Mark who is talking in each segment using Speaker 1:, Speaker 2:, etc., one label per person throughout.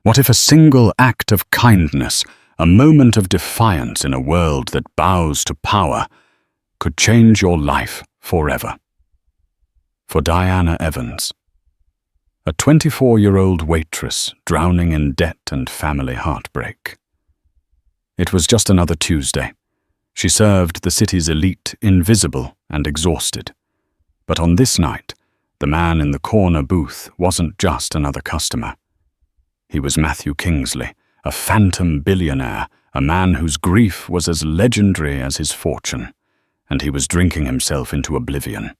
Speaker 1: What if a single act of kindness, a moment of defiance in a world that bows to power, could change your life forever? For Diana Evans, a 24-year-old waitress drowning in debt and family heartbreak. It was just another Tuesday. She served the city's elite, invisible and exhausted. But on this night, the man in the corner booth wasn't just another customer. He was Matthew Kingsley, a phantom billionaire, a man whose grief was as legendary as his fortune, and he was drinking himself into oblivion.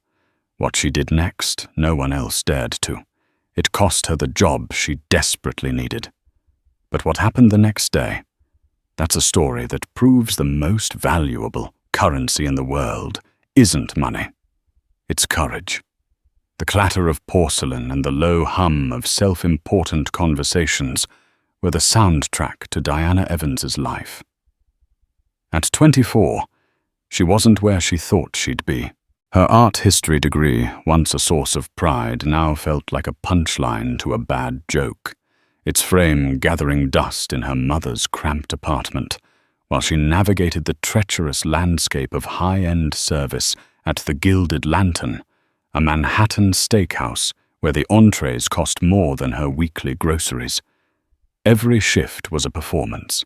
Speaker 1: What she did next, no one else dared to. It cost her the job she desperately needed. But what happened the next day? That's a story that proves the most valuable currency in the world isn't money. It's courage. The clatter of porcelain and the low hum of self-important conversations were the soundtrack to Diana Evans's life. At 24, she wasn't where she thought she'd be. Her art history degree, once a source of pride, now felt like a punchline to a bad joke, its frame gathering dust in her mother's cramped apartment, while she navigated the treacherous landscape of high-end service at the Gilded Lantern, a Manhattan steakhouse where the entrees cost more than her weekly groceries. Every shift was a performance.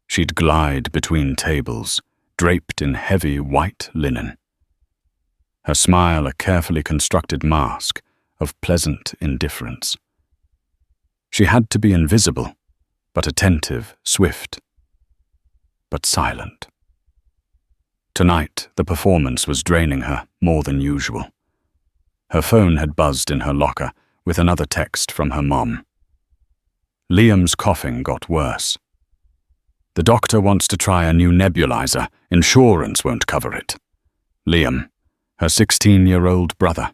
Speaker 1: She'd glide between tables, draped in heavy white linen. Her smile a carefully constructed mask of pleasant indifference. She had to be invisible, but attentive, swift, but silent. Tonight, the performance was draining her more than usual. Her phone had buzzed in her locker with another text from her mom. Liam's coughing got worse. The doctor wants to try a new nebulizer. Insurance won't cover it. Liam, her 16-year-old brother,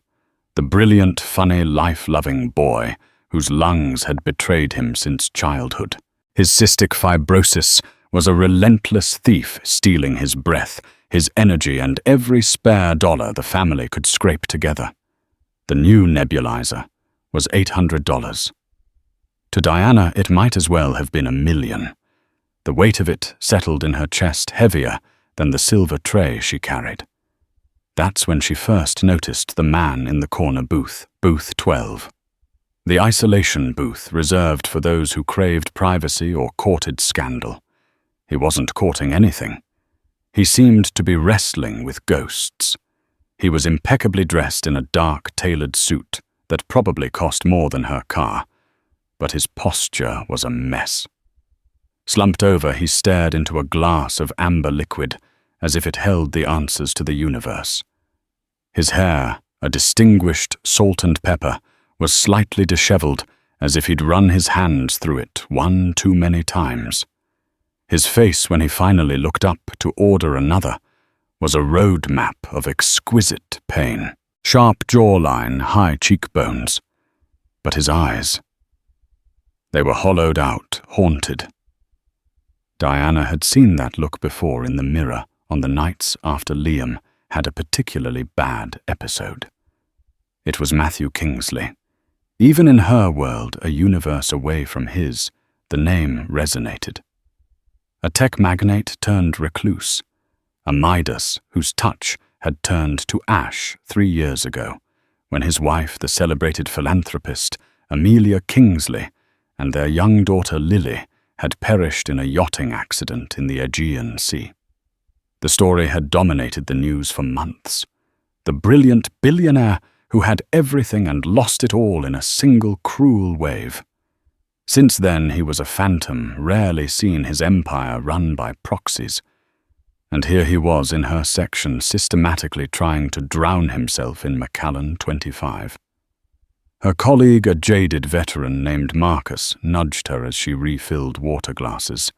Speaker 1: the brilliant, funny, life-loving boy whose lungs had betrayed him since childhood. His cystic fibrosis was a relentless thief stealing his breath, his energy, and every spare dollar the family could scrape together. The new nebulizer was $800. To Diana, it might as well have been $1 million. The weight of it settled in her chest heavier than the silver tray she carried. That's when she first noticed the man in the corner booth, booth 12. The isolation booth reserved for those who craved privacy or courted scandal. He wasn't courting anything. He seemed to be wrestling with ghosts. He was impeccably dressed in a dark, tailored suit that probably cost more than her car, but his posture was a mess. Slumped over, he stared into a glass of amber liquid, as if it held the answers to the universe. His hair, a distinguished salt and pepper, was slightly disheveled, as if he'd run his hands through it one too many times. His face, when he finally looked up to order another, was a road map of exquisite pain. Sharp jawline, high cheekbones. But his eyes, they were hollowed out, haunted. Diana had seen that look before in the mirror on the nights after Liam had a particularly bad episode. It was Matthew Kingsley. Even in her world, a universe away from his, the name resonated. A tech magnate turned recluse, a Midas whose touch had turned to ash 3 years ago, when his wife, the celebrated philanthropist Amelia Kingsley, and their young daughter Lily had perished in a yachting accident in the Aegean Sea. The story had dominated the news for months. The brilliant billionaire who had everything and lost it all in a single cruel wave. Since then, he was a phantom, rarely seen his empire run by proxies. And here he was in her section, systematically trying to drown himself in Macallan 25. Her colleague, a jaded veteran named Marcus, nudged her as she refilled water glasses.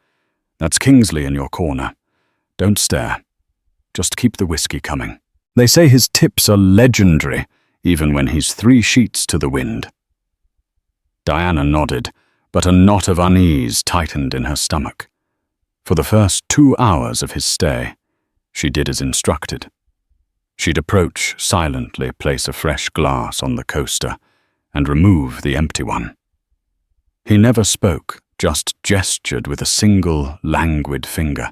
Speaker 1: "That's Kingsley in your corner. Don't stare. Just keep the whiskey coming. They say his tips are legendary, even when he's 3 sheets to the wind." Diana nodded, but a knot of unease tightened in her stomach. For the first 2 hours of his stay, she did as instructed. She'd approach silently, place a fresh glass on the coaster, and remove the empty one. He never spoke, just gestured with a single, languid finger.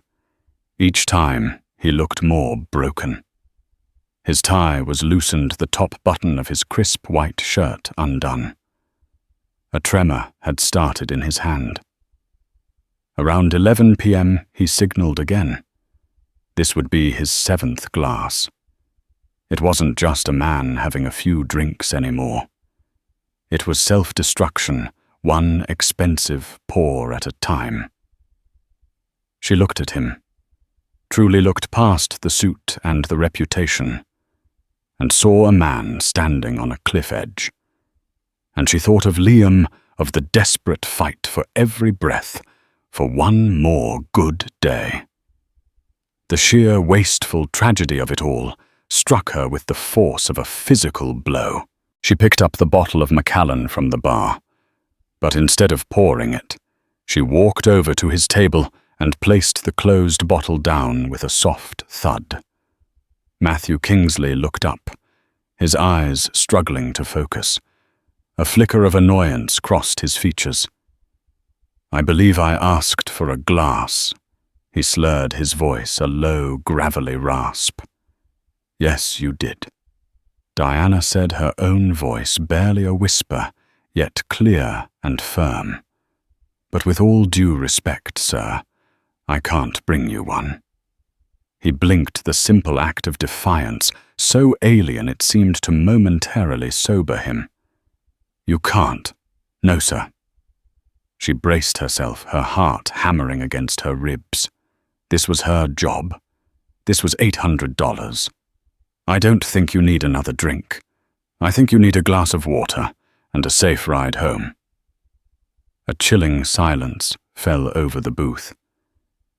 Speaker 1: Each time, he looked more broken. His tie was loosened, the top button of his crisp white shirt undone. A tremor had started in his hand. Around 11 p.m., he signaled again. This would be his 7th glass. It wasn't just a man having a few drinks anymore. It was self-destruction, one expensive pour at a time. She looked at him, truly looked past the suit and the reputation, and saw a man standing on a cliff edge. And she thought of Liam, of the desperate fight for every breath, for one more good day. The sheer wasteful tragedy of it all struck her with the force of a physical blow. She picked up the bottle of Macallan from the bar, but instead of pouring it, she walked over to his table and placed the closed bottle down with a soft thud. Matthew Kingsley looked up, his eyes struggling to focus. A flicker of annoyance crossed his features. "I believe I asked for a glass." He slurred his voice, a low, gravelly rasp. "Yes, you did." Diana said, her own voice barely a whisper, yet clear and firm. "But with all due respect, sir, I can't bring you one." He blinked, the simple act of defiance, so alien it seemed to momentarily sober him. "You can't." "No, sir." She braced herself, her heart hammering against her ribs. This was her job. This was $800. "I don't think you need another drink. I think you need a glass of water and a safe ride home." A chilling silence fell over the booth.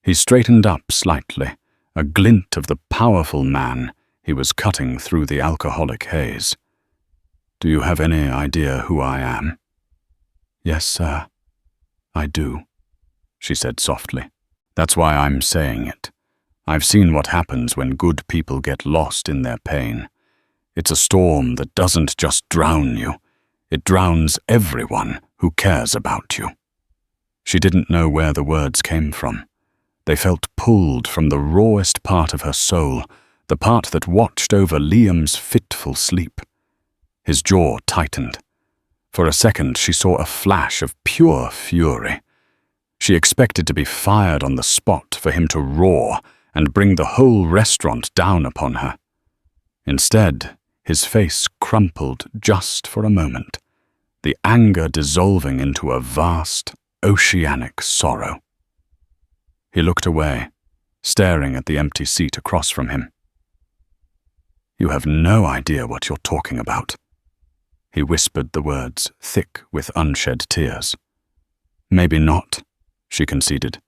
Speaker 1: He straightened up slightly, a glint of the powerful man he was cutting through the alcoholic haze. "Do you have any idea who I am?" "Yes, sir, I do," she said softly. "That's why I'm saying it. I've seen what happens when good people get lost in their pain. It's a storm that doesn't just drown you. It drowns everyone who cares about you." She didn't know where the words came from. They felt pulled from the rawest part of her soul, the part that watched over Liam's fitful sleep. His jaw tightened. For a second, she saw a flash of pure fury. She expected to be fired on the spot, for him to roar and bring the whole restaurant down upon her. Instead, his face crumpled just for a moment, the anger dissolving into a vast, oceanic sorrow. He looked away, staring at the empty seat across from him. "You have no idea what you're talking about." He whispered the words, thick with unshed tears. "Maybe not," she conceded,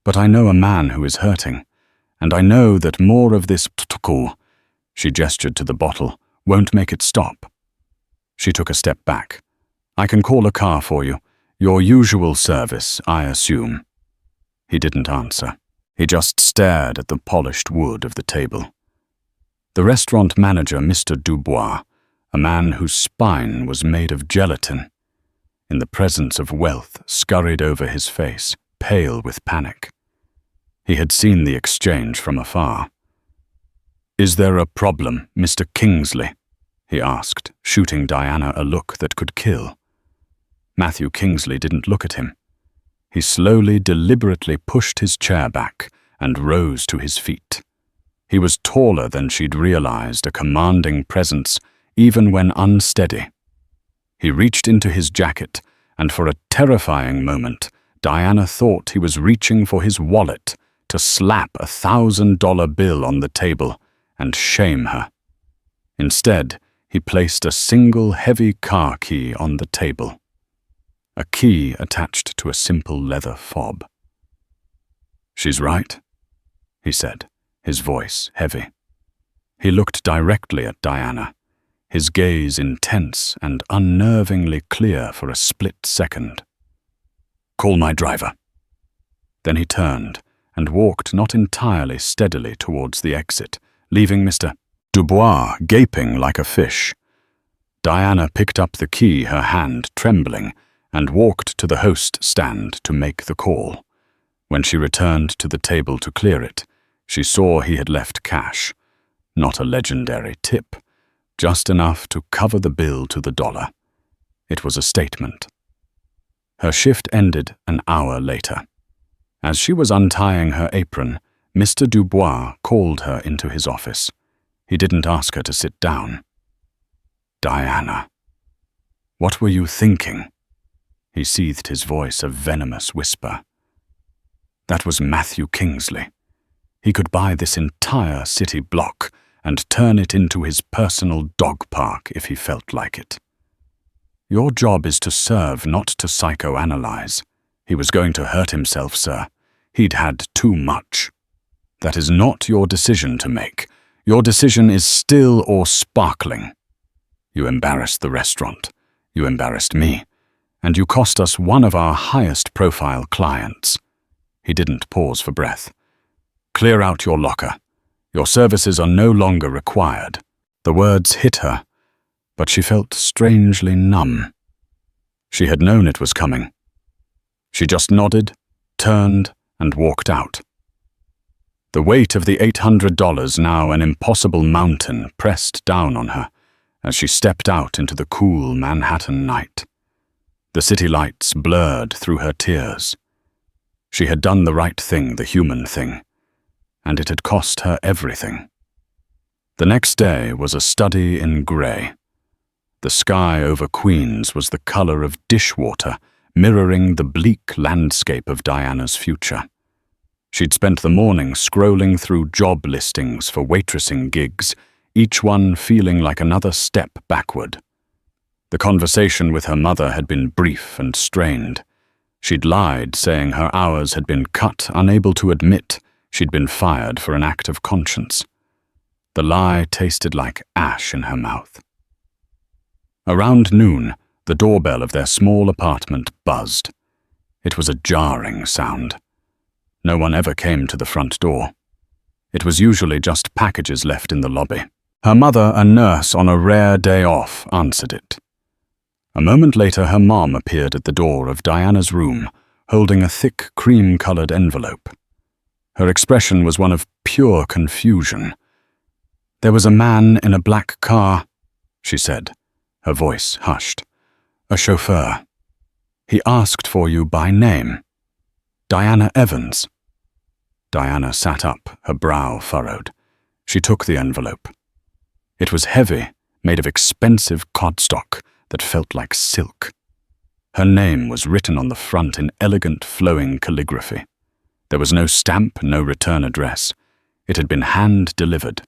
Speaker 1: "but I know a man who is hurting, and I know that more of this ttuku," she gestured to the bottle, "won't make it stop." She took a step back. "I can call a car for you. Your usual service, I assume." He didn't answer. He just stared at the polished wood of the table. The restaurant manager, Mr. Dubois, a man whose spine was made of gelatin, in the presence of wealth, scurried over his face, pale with panic. He had seen the exchange from afar. "Is there a problem, Mr. Kingsley?" he asked, shooting Diana a look that could kill. Matthew Kingsley didn't look at him. He slowly, deliberately pushed his chair back and rose to his feet. He was taller than she'd realized, a commanding presence, even when unsteady. He reached into his jacket, and for a terrifying moment, Diana thought he was reaching for his wallet to slap a $1,000 bill on the table and shame her. Instead, he placed a single heavy car key on the table, a key attached to a simple leather fob. "She's right," he said, his voice heavy. He looked directly at Diana, his gaze intense and unnervingly clear for a split second. "Call my driver." Then he turned and walked not entirely steadily towards the exit, leaving Mr. Dubois gaping like a fish. Diana picked up the key, her hand trembling, and walked to the host stand to make the call. When she returned to the table to clear it, she saw he had left cash. Not a legendary tip, just enough to cover the bill to the dollar. It was a statement. Her shift ended an hour later. As she was untying her apron, Mr. Dubois called her into his office. He didn't ask her to sit down. "Diana, what were you thinking?" He seethed his voice a venomous whisper. That was Matthew Kingsley. He could buy this entire city block and turn it into his personal dog park if he felt like it. "Your job is to serve, not to psychoanalyze. He was going to hurt himself, sir. He'd had too much. That is not your decision to make. Your decision is still or sparkling. You embarrassed the restaurant. You embarrassed me. And you cost us one of our highest-profile clients." He didn't pause for breath. "Clear out your locker. Your services are no longer required." The words hit her, but she felt strangely numb. She had known it was coming. She just nodded, turned, and walked out. The weight of the $800, now an impossible mountain, pressed down on her as she stepped out into the cool Manhattan night. The city lights blurred through her tears. She had done the right thing, the human thing, and it had cost her everything. The next day was a study in grey. The sky over Queens was the colour of dishwater, mirroring the bleak landscape of Diana's future. She'd spent the morning scrolling through job listings for waitressing gigs, each one feeling like another step backward. The conversation with her mother had been brief and strained. She'd lied, saying her hours had been cut, unable to admit she'd been fired for an act of conscience. The lie tasted like ash in her mouth. Around noon, the doorbell of their small apartment buzzed. It was a jarring sound. No one ever came to the front door. It was usually just packages left in the lobby. Her mother, a nurse on a rare day off, answered it. A moment later, her mom appeared at the door of Diana's room, holding a thick cream-colored envelope. Her expression was one of pure confusion. "There was a man in a black car," she said, her voice hushed. "A chauffeur. He asked for you by name. Diana Evans." Diana sat up, her brow furrowed. She took the envelope. It was heavy, made of expensive codstock that felt like silk. Her name was written on the front in elegant, flowing calligraphy. There was no stamp, no return address. It had been hand-delivered.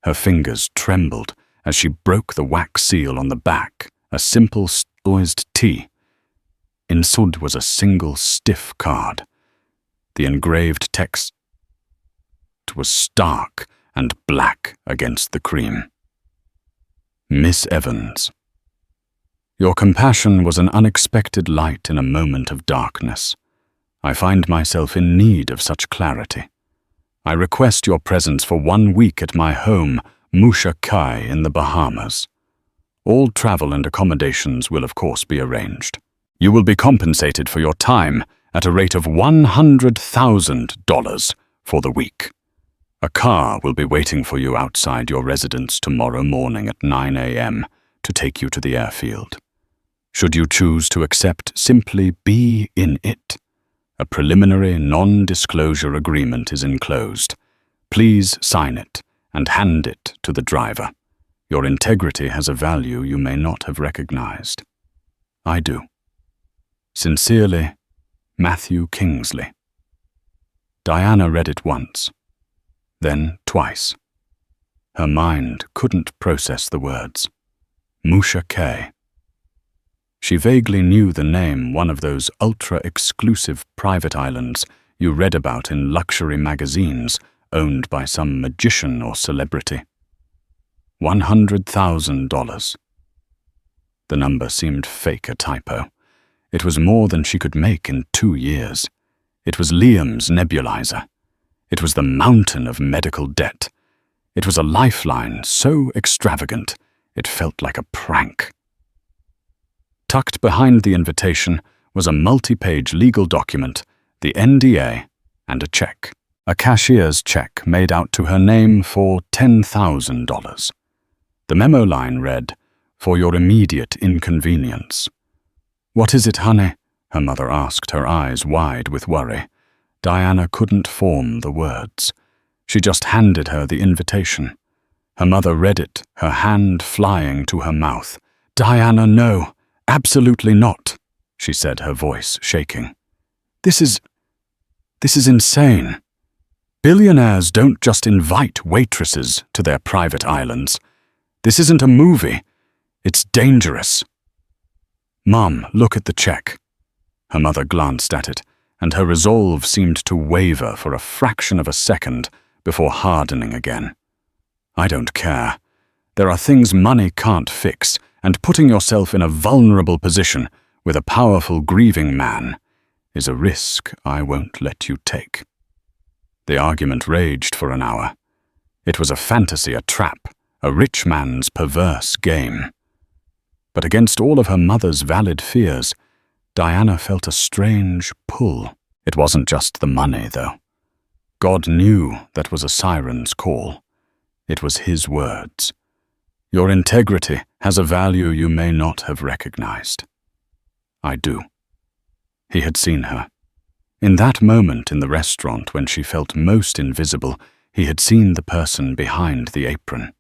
Speaker 1: Her fingers trembled as she broke the wax seal on the back, a simple, poised T. Inside was a single stiff card. The engraved text was stark and black against the cream. "Miss Evans. Your compassion was an unexpected light in a moment of darkness. I find myself in need of such clarity. I request your presence for 1 week at my home, Musha Kai in the Bahamas. All travel and accommodations will of course be arranged. You will be compensated for your time at a rate of $100,000 for the week. A car will be waiting for you outside your residence tomorrow morning at 9 a.m. to take you to the airfield. Should you choose to accept, simply be in it. A preliminary non-disclosure agreement is enclosed. Please sign it and hand it to the driver. Your integrity has a value you may not have recognized. I do. Sincerely, Matthew Kingsley." Diana read it once, then twice. Her mind couldn't process the words. Musha K. She vaguely knew the name, one of those ultra-exclusive private islands you read about in luxury magazines, owned by some magician or celebrity. $100,000. The number seemed fake, a typo. It was more than she could make in 2 years. It was Liam's nebulizer. It was the mountain of medical debt. It was a lifeline so extravagant it felt like a prank. Tucked behind the invitation was a multi-page legal document, the NDA, and a check. A cashier's check made out to her name for $10,000. The memo line read, "For your immediate inconvenience." "What is it, honey?" her mother asked, her eyes wide with worry. Diana couldn't form the words. She just handed her the invitation. Her mother read it, her hand flying to her mouth. "Diana, no, absolutely not," she said, her voice shaking. This is insane. Billionaires don't just invite waitresses to their private islands. This isn't a movie. It's dangerous." "Mom, look at the check." Her mother glanced at it, and her resolve seemed to waver for a fraction of a second before hardening again. "I don't care. There are things money can't fix, and putting yourself in a vulnerable position with a powerful, grieving man is a risk I won't let you take." The argument raged for an hour. It was a fantasy, a trap, a rich man's perverse game. But against all of her mother's valid fears, Diana felt a strange pull. It wasn't just the money, though. God knew that was a siren's call. It was his words. "Your integrity has a value you may not have recognized." "I do." He had seen her. In that moment in the restaurant when she felt most invisible, he had seen the person behind the apron.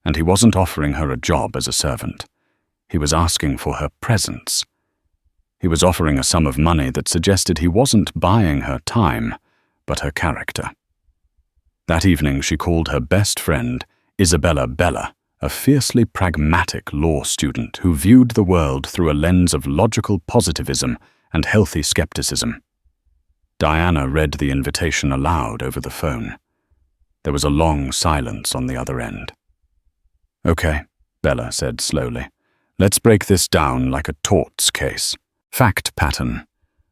Speaker 1: And he wasn't offering her a job as a servant. He was asking for her presence. He was offering a sum of money that suggested he wasn't buying her time, but her character. That evening she called her best friend, Isabella Bella, a fiercely pragmatic law student who viewed the world through a lens of logical positivism and healthy skepticism. Diana read the invitation aloud over the phone. There was a long silence on the other end. "Okay," Bella said slowly. "Let's break this down like a torts case. Fact pattern.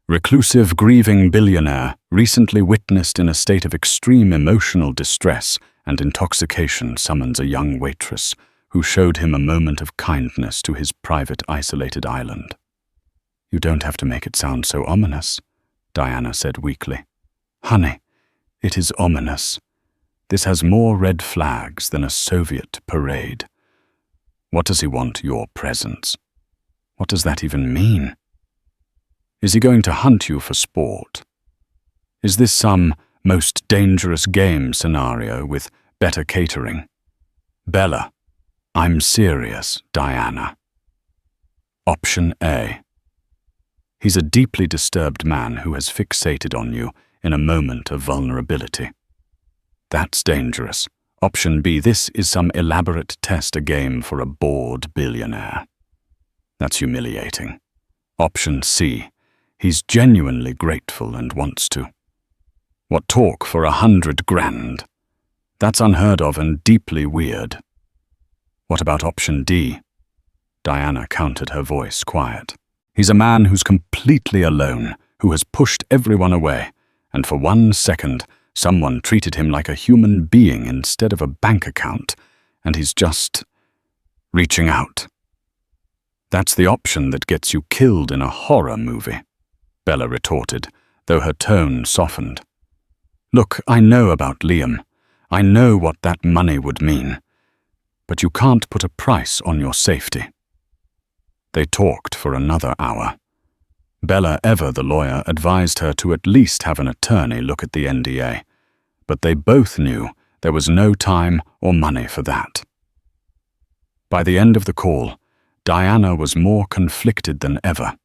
Speaker 1: Reclusive, grieving billionaire recently witnessed in a state of extreme emotional distress and intoxication summons a young waitress who showed him a moment of kindness to his private isolated island." "You don't have to make it sound so ominous," Diana said weakly. "Honey, it is ominous. This has more red flags than a Soviet parade. What does he want your presence? What does that even mean? Is he going to hunt you for sport? Is this some most dangerous game scenario with better catering? Bella, I'm serious, Diana." Option A. He's a deeply disturbed man who has fixated on you in a moment of vulnerability. That's dangerous. Option B. This is some elaborate test a game for a bored billionaire. That's humiliating. Option C. He's genuinely grateful and wants to. What talk for 100 grand? That's unheard of and deeply weird. What about option D? Diana countered, her voice quiet. He's a man who's completely alone, who has pushed everyone away, and for 1 second, someone treated him like a human being instead of a bank account, and he's just reaching out. That's the option that gets you killed in a horror movie, Bella retorted, though her tone softened. Look, I know about Liam. I know what that money would mean. But you can't put a price on your safety. They talked for another hour. Bella, ever the lawyer, advised her to at least have an attorney look at the NDA, but they both knew there was no time or money for that. By the end of the call, Diana was more conflicted than ever.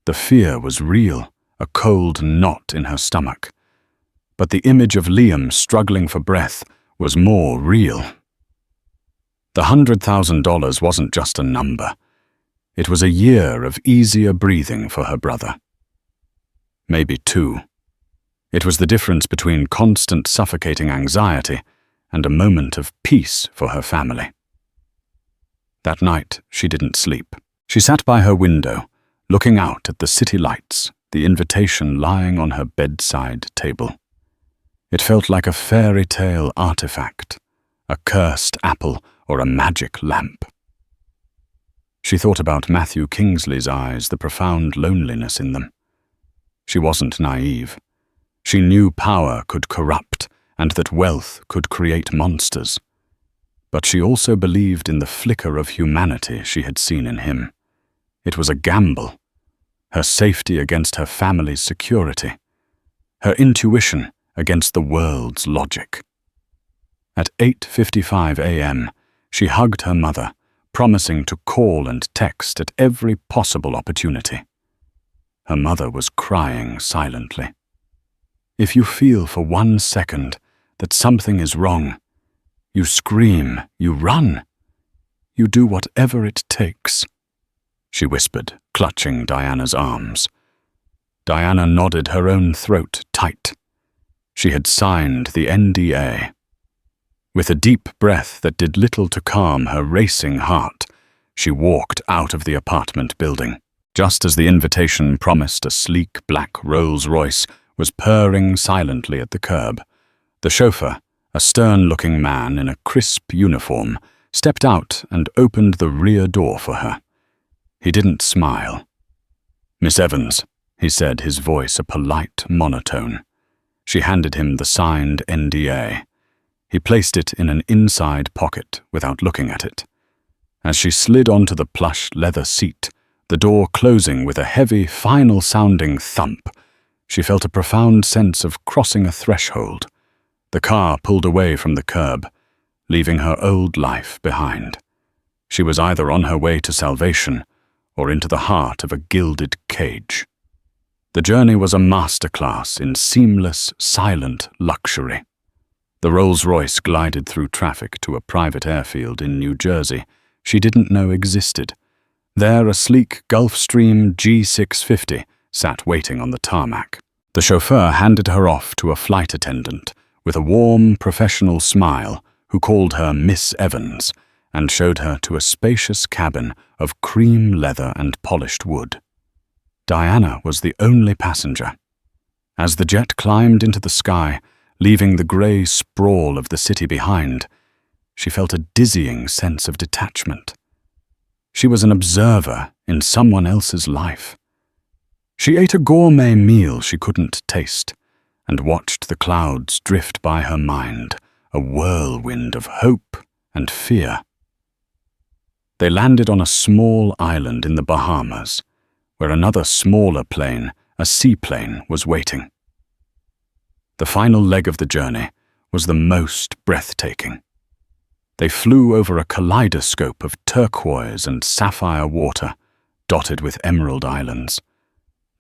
Speaker 1: The fear was real, a cold knot in her stomach. But the image of Liam struggling for breath was more real. The $100,000 wasn't just a number. It was a year of easier breathing for her brother. Maybe 2. It was the difference between constant suffocating anxiety and a moment of peace for her family. That night, she didn't sleep. She sat by her window, looking out at the city lights, the invitation lying on her bedside table. It felt like a fairy tale artifact, a cursed apple or a magic lamp. She thought about Matthew Kingsley's eyes, the profound loneliness in them. She wasn't naive. She knew power could corrupt and that wealth could create monsters. But she also believed in the flicker of humanity she had seen in him. It was a gamble, her safety against her family's security, her intuition against the world's logic. At 8:55 a.m., she hugged her mother, promising to call and text at every possible opportunity. Her mother was crying silently. If you feel for 1 second that something is wrong, you scream, you run, you do whatever it takes, she whispered, clutching Diana's arms. Diana nodded, her own throat tight. She had signed the NDA. With a deep breath that did little to calm her racing heart, she walked out of the apartment building. Just as the invitation promised, a sleek black Rolls-Royce was purring silently at the curb. The chauffeur, a stern-looking man in a crisp uniform, stepped out and opened the rear door for her. He didn't smile. "Miss Evans," he said, his voice a polite monotone. She handed him the signed NDA. He placed it in an inside pocket without looking at it. As she slid onto the plush leather seat, the door closing with a heavy, final-sounding thump, she felt a profound sense of crossing a threshold. The car pulled away from the curb, leaving her old life behind. She was either on her way to salvation or into the heart of a gilded cage. The journey was a masterclass in seamless, silent luxury. The Rolls-Royce glided through traffic to a private airfield in New Jersey she didn't know existed. There, a sleek Gulfstream G650 sat waiting on the tarmac. The chauffeur handed her off to a flight attendant with a warm, professional smile who called her Miss Evans and showed her to a spacious cabin of cream leather and polished wood. Diana was the only passenger. As the jet climbed into the sky, leaving the grey sprawl of the city behind, she felt a dizzying sense of detachment. She was an observer in someone else's life. She ate a gourmet meal she couldn't taste and watched the clouds drift by her mind, a whirlwind of hope and fear. They landed on a small island in the Bahamas, where another smaller plane, a seaplane, was waiting. The final leg of the journey was the most breathtaking. They flew over a kaleidoscope of turquoise and sapphire water, dotted with emerald islands.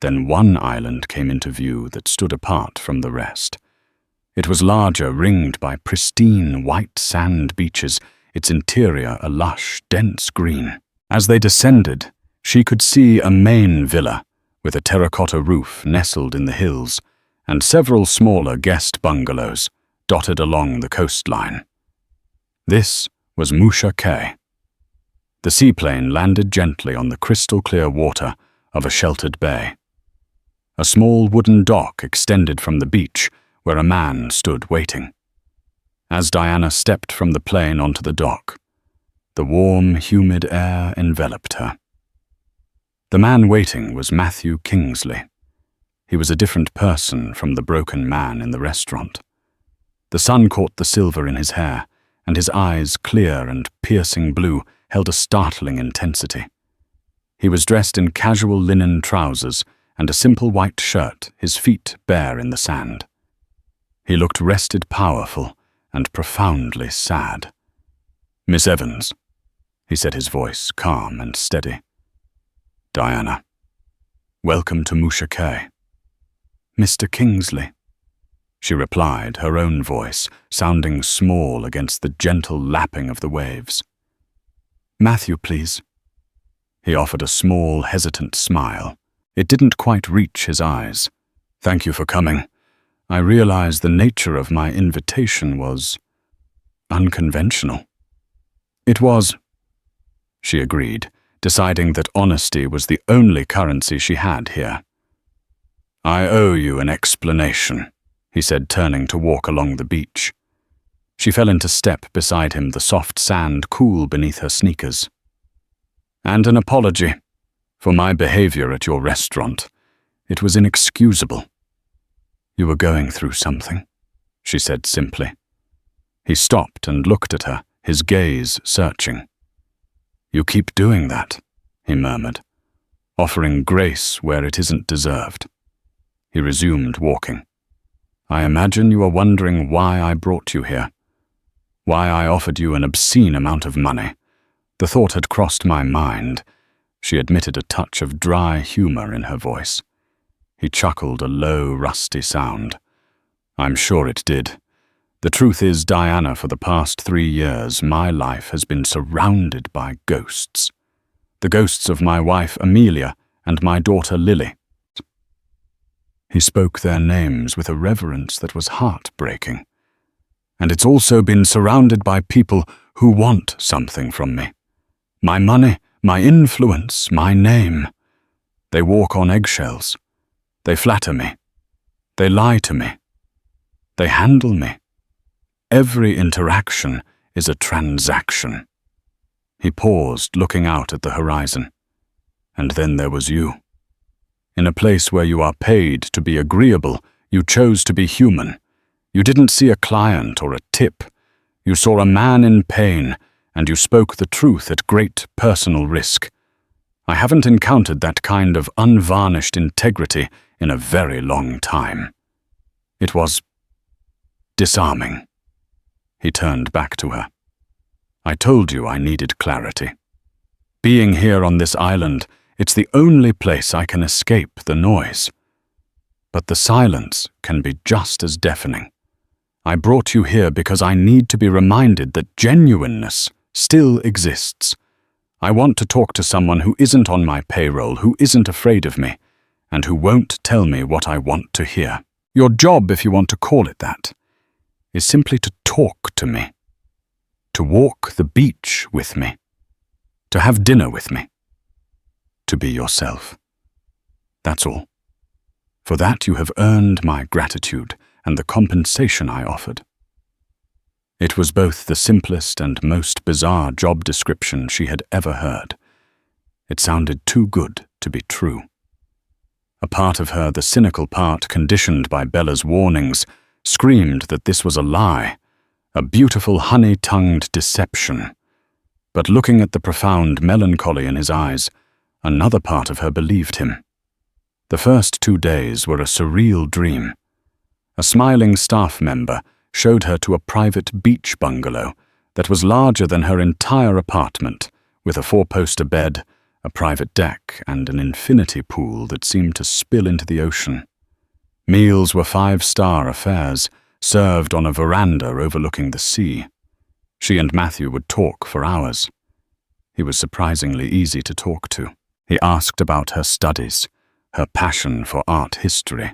Speaker 1: Then one island came into view that stood apart from the rest. It was larger, ringed by pristine white sand beaches, its interior a lush, dense green. As they descended, she could see a main villa with a terracotta roof nestled in the hills, and several smaller guest bungalows dotted along the coastline. This was Musha Cay. The seaplane landed gently on the crystal-clear water of a sheltered bay. A small wooden dock extended from the beach where a man stood waiting. As Diana stepped from the plane onto the dock, the warm, humid air enveloped her. The man waiting was Matthew Kingsley. He was a different person from the broken man in the restaurant. The sun caught the silver in his hair, and his eyes, clear and piercing blue, held a startling intensity. He was dressed in casual linen trousers and a simple white shirt, his feet bare in the sand. He looked rested, powerful, and profoundly sad. "Miss Evans," he said, his voice calm and steady. "Diana, welcome to Musha Cay." "Mr. Kingsley," she replied, her own voice sounding small against the gentle lapping of the waves. "Matthew, please." He offered a small, hesitant smile. It didn't quite reach his eyes. "Thank you for coming. I realized the nature of my invitation was unconventional." "It was," she agreed, deciding that honesty was the only currency she had here. "I owe you an explanation," he said, turning to walk along the beach. She fell into step beside him, the soft sand cool beneath her sneakers. And an apology for my behavior at your restaurant. It was inexcusable. You were going through something, she said simply. He stopped and looked at her, his gaze searching. You keep doing that, he murmured, offering grace where it isn't deserved. He resumed walking. I imagine you are wondering why I brought you here, why I offered you an obscene amount of money. The thought had crossed my mind. She admitted a touch of dry humor in her voice. He chuckled a low, rusty sound. I'm sure it did. The truth is, Diana, for the past 3 years, my life has been surrounded by ghosts. The ghosts of my wife, Amelia, and my daughter, Lily. He spoke their names with a reverence that was heartbreaking. And it's also been surrounded by people who want something from me. My money, my influence, my name. They walk on eggshells. They flatter me. They lie to me. They handle me. Every interaction is a transaction. He paused, looking out at the horizon. And then there was you. In a place where you are paid to be agreeable, you chose to be human. You didn't see a client or a tip. You saw a man in pain, and you spoke the truth at great personal risk. I haven't encountered that kind of unvarnished integrity in a very long time. It was disarming. He turned back to her. I told you I needed clarity. Being here on this island, it's the only place I can escape the noise. But the silence can be just as deafening. I brought you here because I need to be reminded that genuineness still exists. I want to talk to someone who isn't on my payroll, who isn't afraid of me, and who won't tell me what I want to hear. Your job, if you want to call it that, is simply to talk to me, to walk the beach with me, to have dinner with me, to be yourself. That's all. For that you have earned my gratitude and the compensation I offered. It was both the simplest and most bizarre job description she had ever heard. It sounded too good to be true. A part of her, the cynical part conditioned by Bella's warnings, screamed that this was a lie, a beautiful honey-tongued deception. But looking at the profound melancholy in his eyes, another part of her believed him. The first 2 days were a surreal dream. A smiling staff member showed her to a private beach bungalow that was larger than her entire apartment, with a 4-poster bed, a private deck, and an infinity pool that seemed to spill into the ocean. Meals were 5-star affairs, served on a veranda overlooking the sea. She and Matthew would talk for hours. He was surprisingly easy to talk to. He asked about her studies, her passion for art history,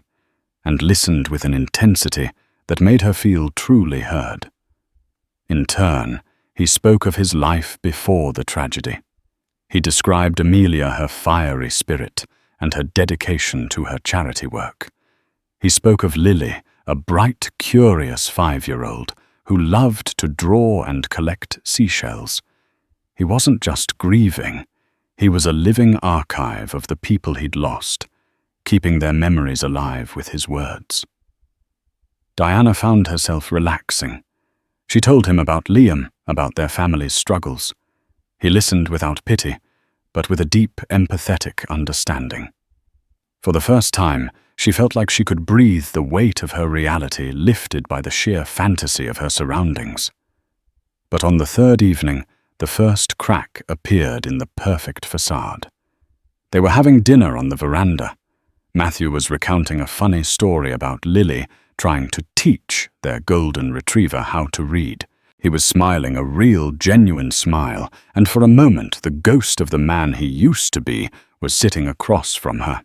Speaker 1: and listened with an intensity that made her feel truly heard. In turn, he spoke of his life before the tragedy. He described Amelia, her fiery spirit, and her dedication to her charity work. He spoke of Lily, a bright, curious 5-year-old who loved to draw and collect seashells. He wasn't just grieving, he was a living archive of the people he'd lost, keeping their memories alive with his words. Diana found herself relaxing. She told him about Liam, about their family's struggles. He listened without pity, but with a deep, empathetic understanding. For the first time, she felt like she could breathe the weight of her reality lifted by the sheer fantasy of her surroundings. But on the 3rd evening, the first crack appeared in the perfect facade. They were having dinner on the veranda. Matthew was recounting a funny story about Lily trying to teach their golden retriever how to read. He was smiling a real, genuine smile, and for a moment the ghost of the man he used to be was sitting across from her.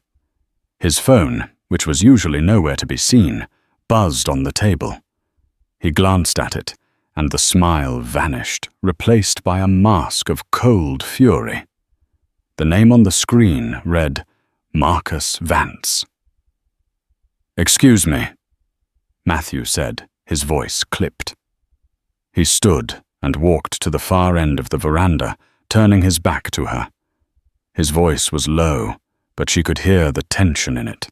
Speaker 1: His phone, which was usually nowhere to be seen, buzzed on the table. He glanced at it, and the smile vanished, replaced by a mask of cold fury. The name on the screen read, Marcus Vance. "Excuse me," Matthew said, his voice clipped. He stood and walked to the far end of the veranda, turning his back to her, His voice was low, but she could hear the tension in it.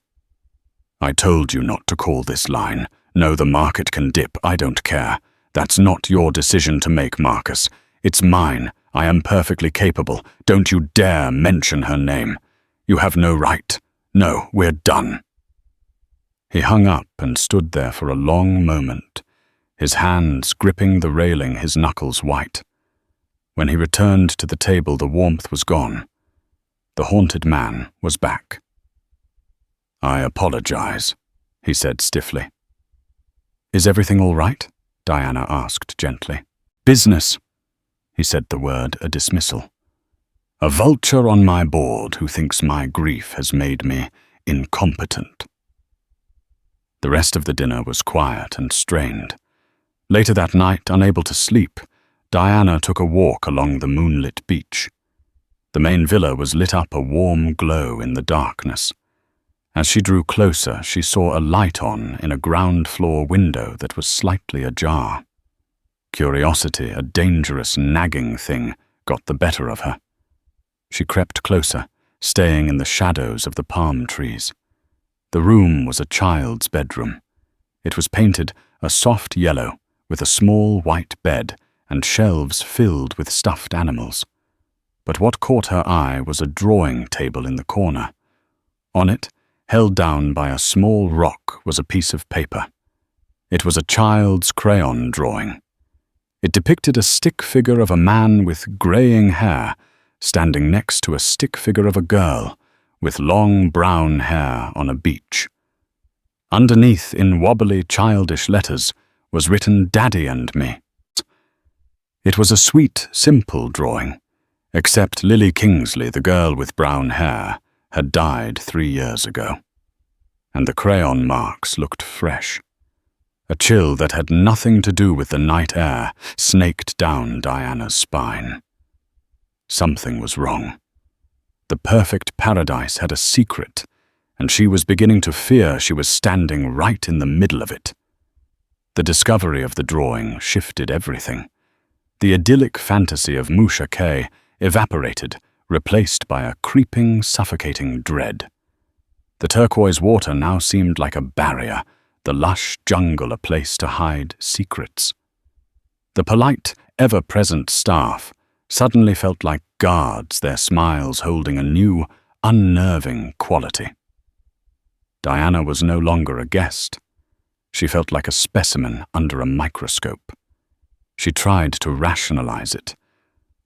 Speaker 1: "I told you not to call this line. No, the market can dip, I don't care. That's not your decision to make, Marcus. It's mine. I am perfectly capable. Don't you dare mention her name. You have no right. No, we're done." He hung up and stood there for a long moment, his hands gripping the railing, his knuckles white. When he returned to the table, the warmth was gone. The haunted man was back. "I apologize," he said stiffly. "Is everything all right?" Diana asked gently. "Business." He said the word a dismissal. "A vulture on my board who thinks my grief has made me incompetent." The rest of the dinner was quiet and strained. Later that night, unable to sleep, Diana took a walk along the moonlit beach. The main villa was lit up a warm glow in the darkness. As she drew closer, she saw a light on in a ground-floor window that was slightly ajar. Curiosity, a dangerous, nagging thing, got the better of her. She crept closer, staying in the shadows of the palm trees. The room was a child's bedroom. It was painted a soft yellow, with a small white bed and shelves filled with stuffed animals. But what caught her eye was a drawing table in the corner. On it, held down by a small rock, was a piece of paper. It was a child's crayon drawing. It depicted a stick figure of a man with graying hair standing next to a stick figure of a girl with long brown hair on a beach. Underneath, in wobbly, childish letters, was written "Daddy and me." It was a sweet, simple drawing, except Lily Kingsley, the girl with brown hair, had died 3 years ago, and the crayon marks looked fresh. A chill that had nothing to do with the night air snaked down Diana's spine. Something was wrong. The perfect paradise had a secret, and she was beginning to fear she was standing right in the middle of it. The discovery of the drawing shifted everything. The idyllic fantasy of Musha K evaporated, replaced by a creeping, suffocating dread. The turquoise water now seemed like a barrier, the lush jungle a place to hide secrets. The polite, ever-present staff suddenly felt like guards, their smiles holding a new, unnerving quality. Diana was no longer a guest. She felt like a specimen under a microscope. She tried to rationalize it.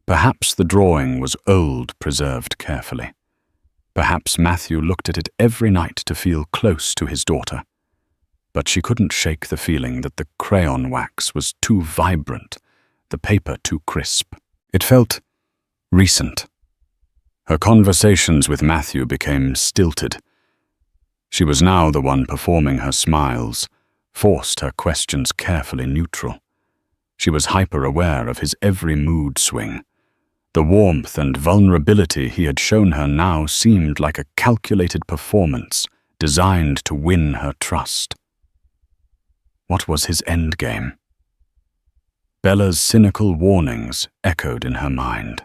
Speaker 1: Perhaps the drawing was old, preserved carefully. Perhaps Matthew looked at it every night to feel close to his daughter. But she couldn't shake the feeling that the crayon wax was too vibrant, the paper too crisp. It felt recent. Her conversations with Matthew became stilted. She was now the one performing her smiles, forced her questions carefully neutral. She was hyper-aware of his every mood swing. The warmth and vulnerability he had shown her now seemed like a calculated performance designed to win her trust. What was his endgame? Bella's cynical warnings echoed in her mind.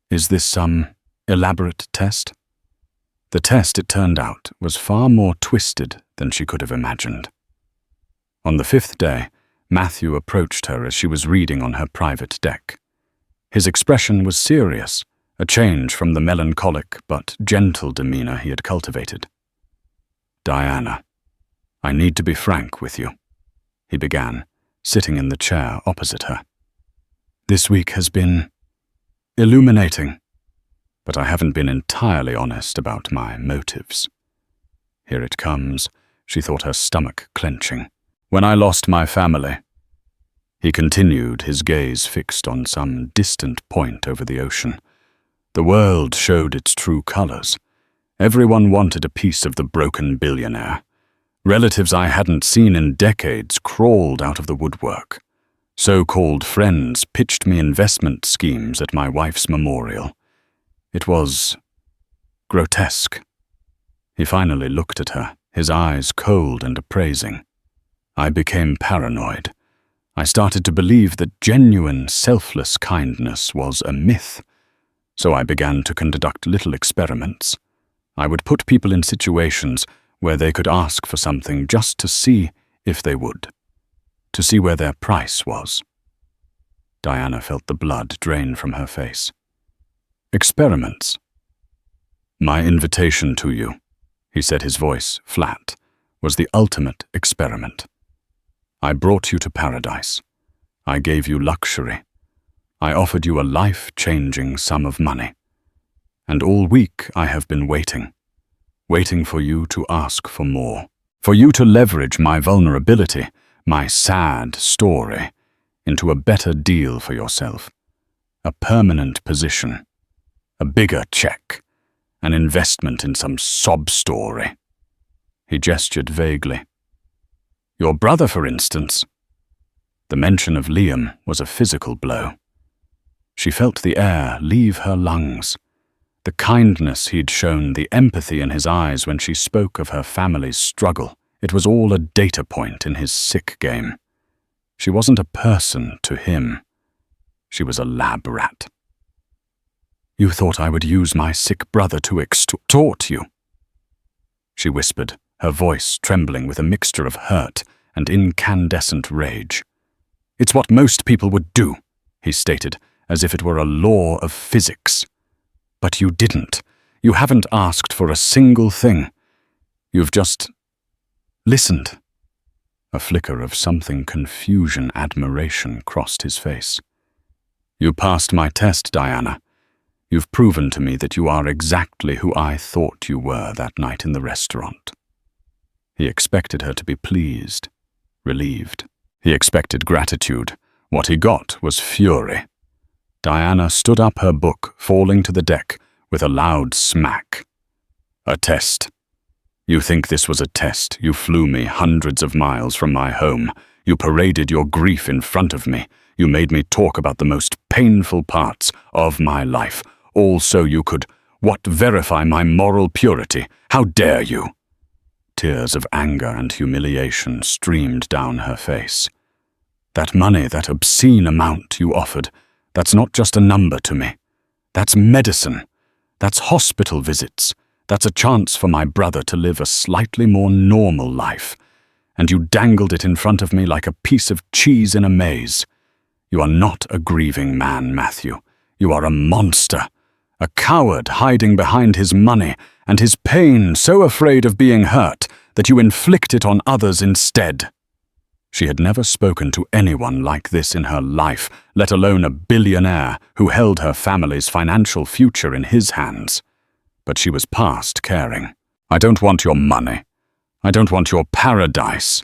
Speaker 1: Is this some elaborate test? The test, it turned out, was far more twisted than she could have imagined. On the 5th day, Matthew approached her as she was reading on her private deck. His expression was serious, a change from the melancholic but gentle demeanor he had cultivated. "Diana, I need to be frank with you," he began, sitting in the chair opposite her. "This week has been illuminating, but I haven't been entirely honest about my motives. Here it comes," she thought, her stomach clenching. "When I lost my family," he continued, his gaze fixed on some distant point over the ocean, "the world showed its true colors. Everyone wanted a piece of the broken billionaire. Relatives I hadn't seen in decades crawled out of the woodwork. So-called friends pitched me investment schemes at my wife's memorial. It was grotesque." He finally looked at her, his eyes cold and appraising. "I became paranoid. I started to believe that genuine, selfless kindness was a myth. So I began to conduct little experiments. I would put people in situations where they could ask for something just to see if they would, to see where their price was. Diana felt the blood drain from her face. Experiments. My invitation to you, he said, his voice flat, was the ultimate experiment. I brought you to paradise. I gave you luxury. I offered you a life-changing sum of money. And all week I have been waiting for you to ask for more, for you to leverage my vulnerability, my sad story, into a better deal for yourself, a permanent position, a bigger check, an investment in some sob story. He gestured vaguely. Your brother, for instance. The mention of Liam was a physical blow. She felt the air leave her lungs. The kindness he'd shown, the empathy in his eyes when she spoke of her family's struggle, it was all a data point in his sick game. She wasn't a person to him. She was a lab rat. You thought I would use my sick brother to extort you, she whispered, her voice trembling with a mixture of hurt and incandescent rage. It's what most people would do, he stated, as if it were a law of physics. But you didn't. You haven't asked for a single thing. You've just listened. A flicker of something confusion admiration crossed his face. You passed my test, Diana. You've proven to me that you are exactly who I thought you were that night in the restaurant. He expected her to be pleased, relieved. He expected gratitude. What he got was fury. Diana stood up, her book falling to the deck with a loud smack. A test. You think this was a test? You flew me hundreds of miles from my home. You paraded your grief in front of me. You made me talk about the most painful parts of my life, all so you could, verify my moral purity. How dare you? Tears of anger and humiliation streamed down her face. That money, that obscene amount you offered, that's not just a number to me. That's medicine. That's hospital visits. That's a chance for my brother to live a slightly more normal life. And you dangled it in front of me like a piece of cheese in a maze. You are not a grieving man, Matthew. You are a monster. A coward hiding behind his money and his pain, so afraid of being hurt that you inflict it on others instead. She had never spoken to anyone like this in her life, let alone a billionaire who held her family's financial future in his hands. But she was past caring. I don't want your money. I don't want your paradise.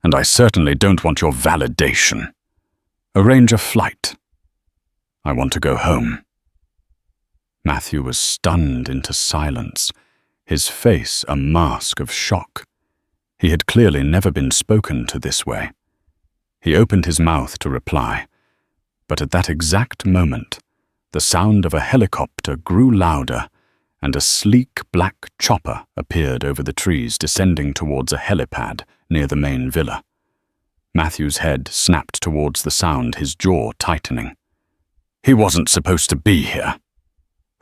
Speaker 1: And I certainly don't want your validation. Arrange a flight. I want to go home. Matthew was stunned into silence, his face a mask of shock. He had clearly never been spoken to this way. He opened his mouth to reply, but at that exact moment, the sound of a helicopter grew louder, and a sleek black chopper appeared over the trees, descending towards a helipad near the main villa. Matthew's head snapped towards the sound, his jaw tightening. He wasn't supposed to be here.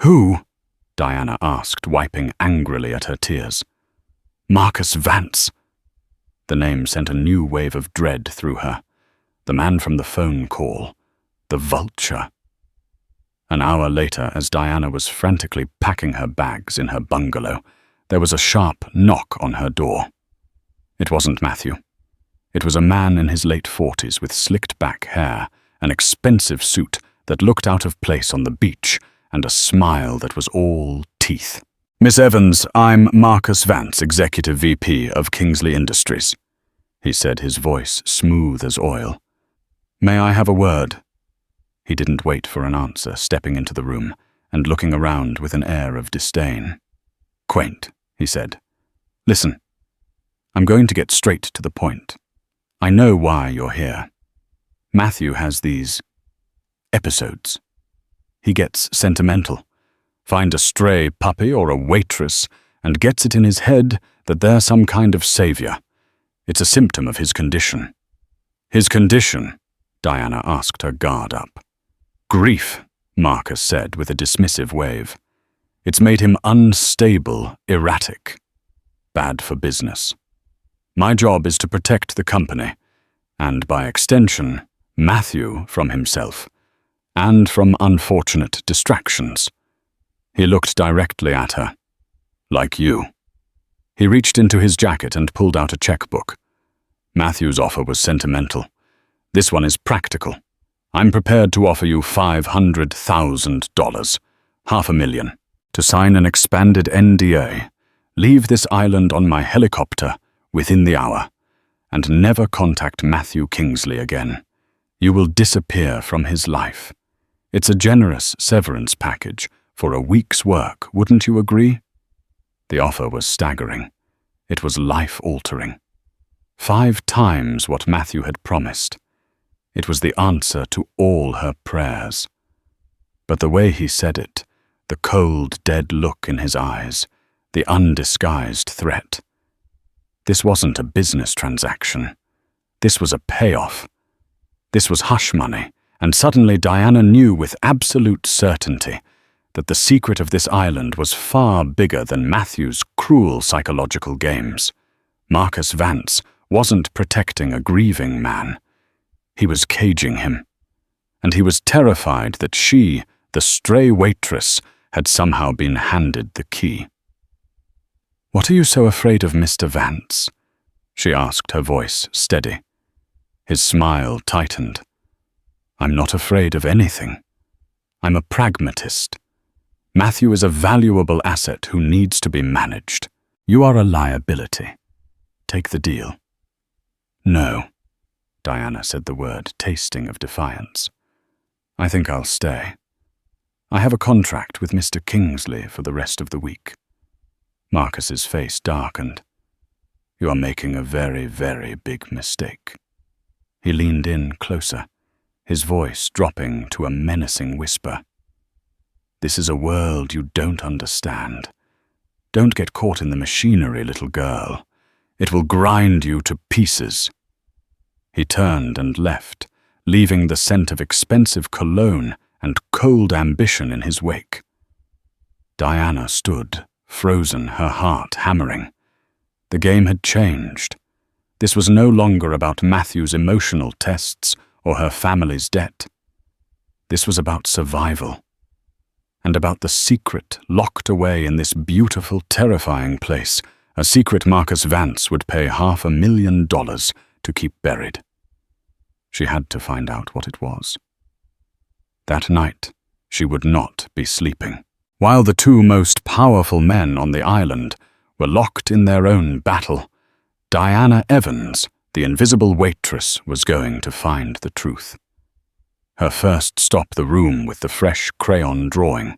Speaker 1: Who? Diana asked, wiping angrily at her tears. Marcus Vance. The name sent a new wave of dread through her. The man from the phone call. The vulture. An hour later, as Diana was frantically packing her bags in her bungalow, there was a sharp knock on her door. It wasn't Matthew. It was a man in his late 40s with slicked back hair, an expensive suit that looked out of place on the beach, and a smile that was all teeth. Miss Evans, I'm Marcus Vance, Executive VP of Kingsley Industries, he said, his voice smooth as oil. May I have a word? He didn't wait for an answer, stepping into the room and looking around with an air of disdain. Quaint, he said. Listen, I'm going to get straight to the point. I know why you're here. Matthew has these episodes. He gets sentimental, finds a stray puppy or a waitress, and gets it in his head that they're some kind of savior. It's a symptom of his condition. His condition? Diana asked, her guard up. Grief, Marcus said with a dismissive wave. It's made him unstable, erratic. Bad for business. My job is to protect the company, and by extension, Matthew from himself, and from unfortunate distractions. He looked directly at her. Like you. He reached into his jacket and pulled out a checkbook. Matthew's offer was sentimental. This one is practical. I'm prepared to offer you $500,000, $500,000, to sign an expanded NDA, leave this island on my helicopter within the hour, and never contact Matthew Kingsley again. You will disappear from his life. It's a generous severance package for a week's work, wouldn't you agree? The offer was staggering. It was life-altering. 5 times what Matthew had promised. It was the answer to all her prayers. But the way he said it, the cold, dead look in his eyes, the undisguised threat. This wasn't a business transaction. This was a payoff. This was hush money, and suddenly Diana knew with absolute certainty that the secret of this island was far bigger than Matthew's cruel psychological games. Marcus Vance wasn't protecting a grieving man. He was caging him. And he was terrified that she, the stray waitress, had somehow been handed the key. "What are you so afraid of, Mr. Vance?" she asked, her voice steady. His smile tightened. "I'm not afraid of anything. I'm a pragmatist. Matthew is a valuable asset who needs to be managed. You are a liability. Take the deal." "No," Diana said the word, tasting of defiance. "I think I'll stay. I have a contract with Mr. Kingsley for the rest of the week." Marcus's face darkened. "You are making a very, very big mistake." He leaned in closer, his voice dropping to a menacing whisper. "This is a world you don't understand. Don't get caught in the machinery, little girl. It will grind you to pieces." He turned and left, leaving the scent of expensive cologne and cold ambition in his wake. Diana stood, frozen, her heart hammering. The game had changed. This was no longer about Matthew's emotional tests or her family's debt. This was about survival. And about the secret locked away in this beautiful, terrifying place, a secret Marcus Vance would pay $500,000 to keep buried. She had to find out what it was. That night, she would not be sleeping. While the 2 most powerful men on the island were locked in their own battle, Diana Evans, the invisible waitress, was going to find the truth. Her first stop the room with the fresh crayon drawing.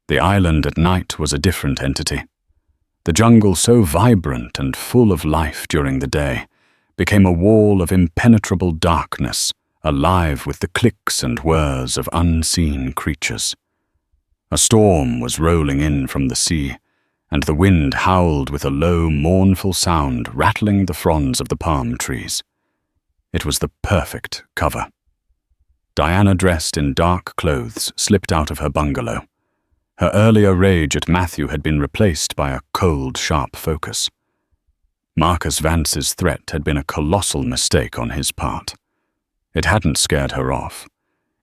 Speaker 1: The island at night was a different entity. The jungle, so vibrant and full of life during the day, became a wall of impenetrable darkness, alive with the clicks and whirs of unseen creatures. A storm was rolling in from the sea, and the wind howled with a low, mournful sound, rattling the fronds of the palm trees. It was the perfect cover. Diana, dressed in dark clothes, slipped out of her bungalow. Her earlier rage at Matthew had been replaced by a cold, sharp focus. Marcus Vance's threat had been a colossal mistake on his part. It hadn't scared her off.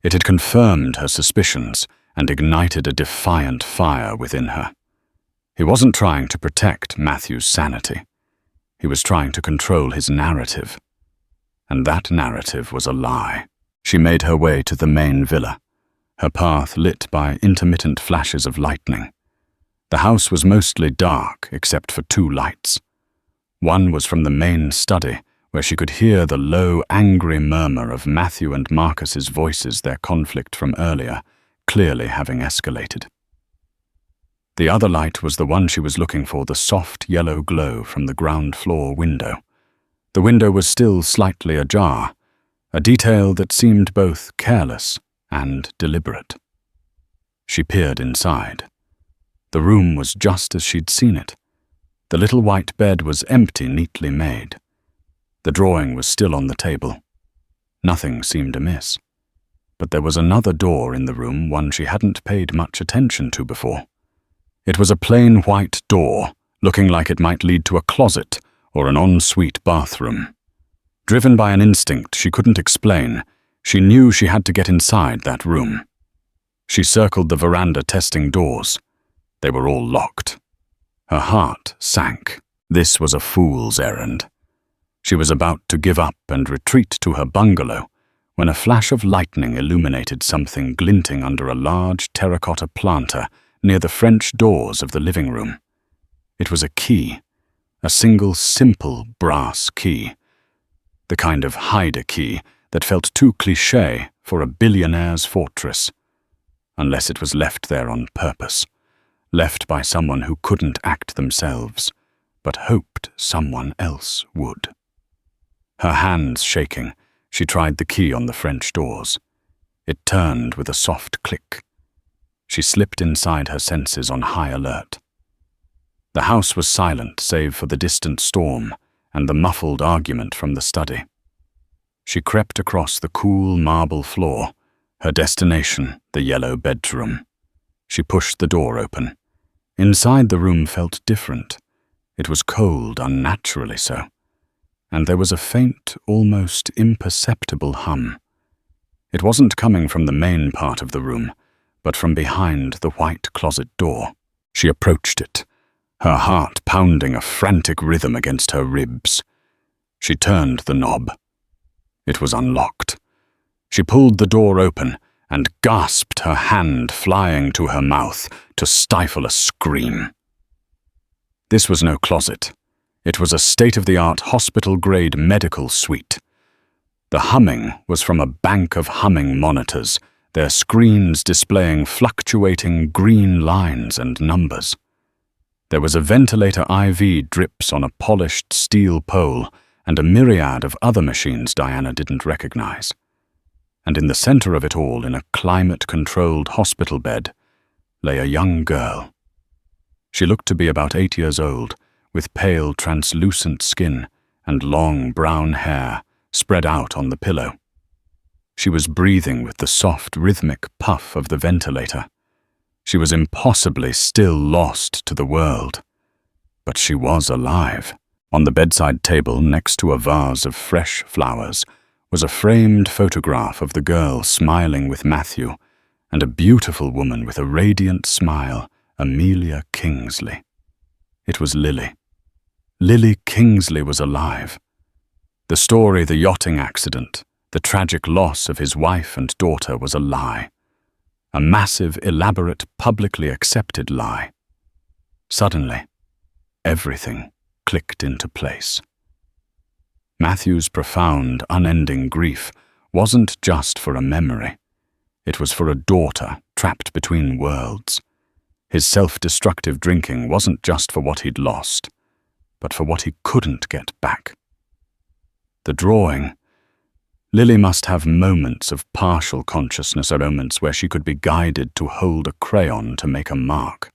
Speaker 1: It had confirmed her suspicions and ignited a defiant fire within her. He wasn't trying to protect Matthew's sanity. He was trying to control his narrative. And that narrative was a lie. She made her way to the main villa, her path lit by intermittent flashes of lightning. The house was mostly dark except for 2 lights. One was from the main study, where she could hear the low, angry murmur of Matthew and Marcus's voices, their conflict from earlier, clearly having escalated. The other light was the one she was looking for, the soft yellow glow from the ground floor window. The window was still slightly ajar, a detail that seemed both careless and deliberate. She peered inside. The room was just as she'd seen it. The little white bed was empty, neatly made. The drawing was still on the table. Nothing seemed amiss. But there was another door in the room, one she hadn't paid much attention to before. It was a plain white door, looking like it might lead to a closet or an ensuite bathroom. Driven by an instinct she couldn't explain, she knew she had to get inside that room. She circled the veranda testing doors. They were all locked. Her heart sank. This was a fool's errand. She was about to give up and retreat to her bungalow when a flash of lightning illuminated something glinting under a large terracotta planter near the French doors of the living room. It was a key, a single simple brass key, the kind of hide-a key that felt too cliché for a billionaire's fortress, unless it was left there on purpose, left by someone who couldn't act themselves, but hoped someone else would. Her hands shaking, she tried the key on the French doors. It turned with a soft click. She slipped inside her senses on high alert. The house was silent save for the distant storm and the muffled argument from the study. She crept across the cool marble floor, her destination, the yellow bedroom. She pushed the door open. Inside the room felt different. It was cold, unnaturally so, and there was a faint, almost imperceptible hum. It wasn't coming from the main part of the room, but from behind the white closet door. She approached it, her heart pounding a frantic rhythm against her ribs. She turned the knob. It was unlocked. She pulled the door open and gasped, her hand flying to her mouth to stifle a scream. This was no closet. It was a state-of-the-art hospital-grade medical suite. The humming was from a bank of humming monitors, their screens displaying fluctuating green lines and numbers. There was a ventilator IV drips on a polished steel pole and a myriad of other machines Diana didn't recognize. And in the center of it all, in a climate-controlled hospital bed, lay a young girl. She looked to be about 8 years old, with pale, translucent skin and long brown hair spread out on the pillow. She was breathing with the soft, rhythmic puff of the ventilator. She was impossibly still lost to the world. But she was alive. On the bedside table, next to a vase of fresh flowers, was a framed photograph of the girl smiling with Matthew and a beautiful woman with a radiant smile, Amelia Kingsley. It was Lily. Lily Kingsley was alive. The story, the yachting accident, the tragic loss of his wife and daughter was a lie. A massive, elaborate, publicly accepted lie. Suddenly, everything clicked into place. Matthew's profound, unending grief wasn't just for a memory. It was for a daughter trapped between worlds. His self-destructive drinking wasn't just for what he'd lost, but for what he couldn't get back. The drawing. Lily must have moments of partial consciousness, or moments where she could be guided to hold a crayon to make a mark.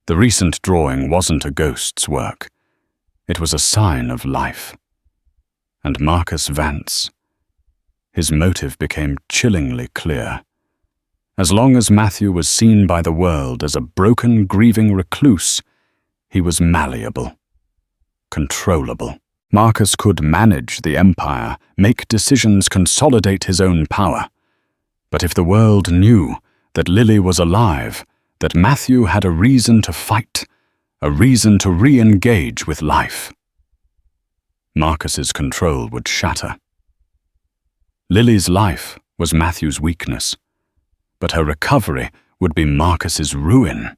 Speaker 1: The recent drawing wasn't a ghost's work. It was a sign of life. And Marcus Vance. His motive became chillingly clear. As long as Matthew was seen by the world as a broken, grieving recluse, he was malleable, controllable. Marcus could manage the empire, make decisions, consolidate his own power. But if the world knew that Lily was alive, that Matthew had a reason to fight, a reason to re-engage with life, Marcus's control would shatter. Lily's life was Matthew's weakness, but her recovery would be Marcus's ruin.